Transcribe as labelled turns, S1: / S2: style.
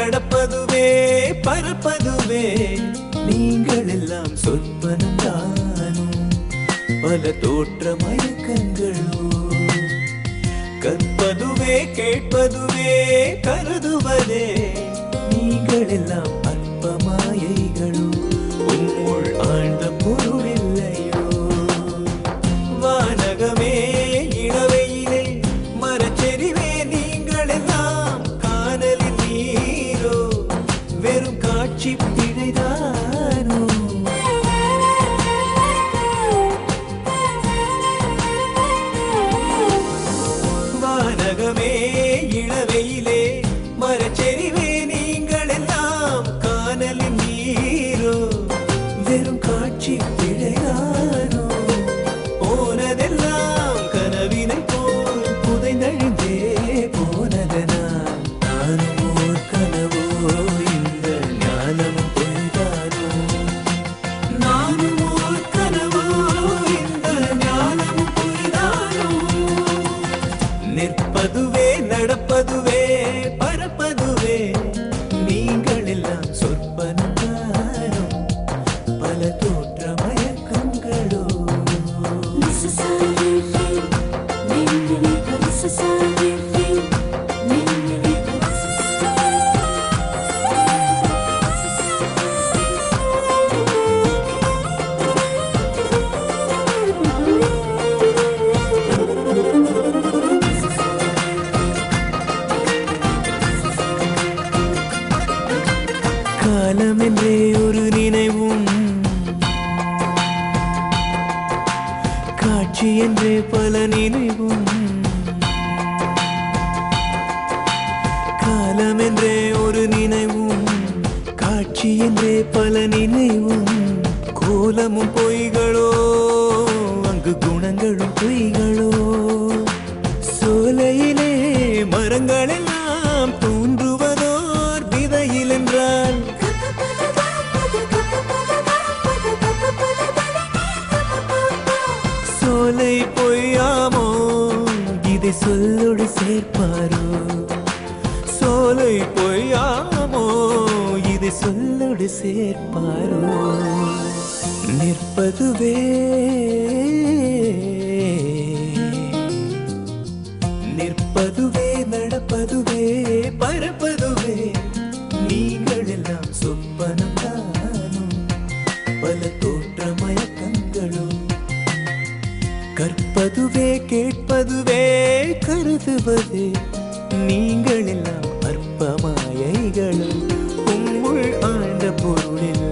S1: நடப்பதுவே பறப்பதுவே நீங்கள் எல்லாம் சொற்பனம் தானும் பல தோற்ற மயக்கங்களோ கற்பதுவே கேட்பதுவே கருதுவதே நீங்கள் எல்லாம் அற்ப மாயைகளோ உன்னுள் ஆழ்ந்த பொருள் இல்லையோ வானகமே இளவையிலே மரச்செறிவே நீங்கள் எல்லாம் காணலில் நீரோ வெறும் காட்சி பிழைதானோ வானகமே இளவையிலே மரச்செறிவே நீங்கள் எல்லாம் காணலில் நீரோ வெறும் காட்சி பிழைதானோ போனதெல்லாம் கனவினை போல் புதைந்தழிந்தே போனதனால் நானும் ஓர் கனவோ இந்த ஞானமும் பொய்தானோ நானும் ஓர் கனவோ இந்த ஞானமும் பொய்தானோ நிற்பதுவே நடப்பதுவே பறப்பதுவே நீங்கள் எல்லாம் சொற்பனந்தானோ பல தோற்ற மயக்கங்களோ காலம் என்றே ஒரு நினைவும் காட்சி என்றே பல நினைவும் காலம் என்றே ஒரு நினைவும் காட்சி என்றே பல நினைவும் கோலமும் பொய்களோ அங்கு குணங்களும் பொய்களோ சோலையிலே மரங்கள் எல்லாம் தோன்றுவதோர் விதையில் என்றால் சோலை பொய்யாமோ இதை சொல்லோடு சேர்ப்பாரோ சோலை பொய்யாமோ இதை சொல்லோடு சேர்ப்பாரோ நிற்பதுவே நிற்பதுவே நடப்பதுவே பறப்பதுவே நீங்கள் எல்லாம் சொப்பனம் தானும் பல தோற்ற மயக்கங்களும் கற்பதுவே கேட்பதுவே கருதுவதே நீங்கள் எல்லாம் அற்ப மாயைகளும் உம்முள் ஆழ்ந்த பொருளில்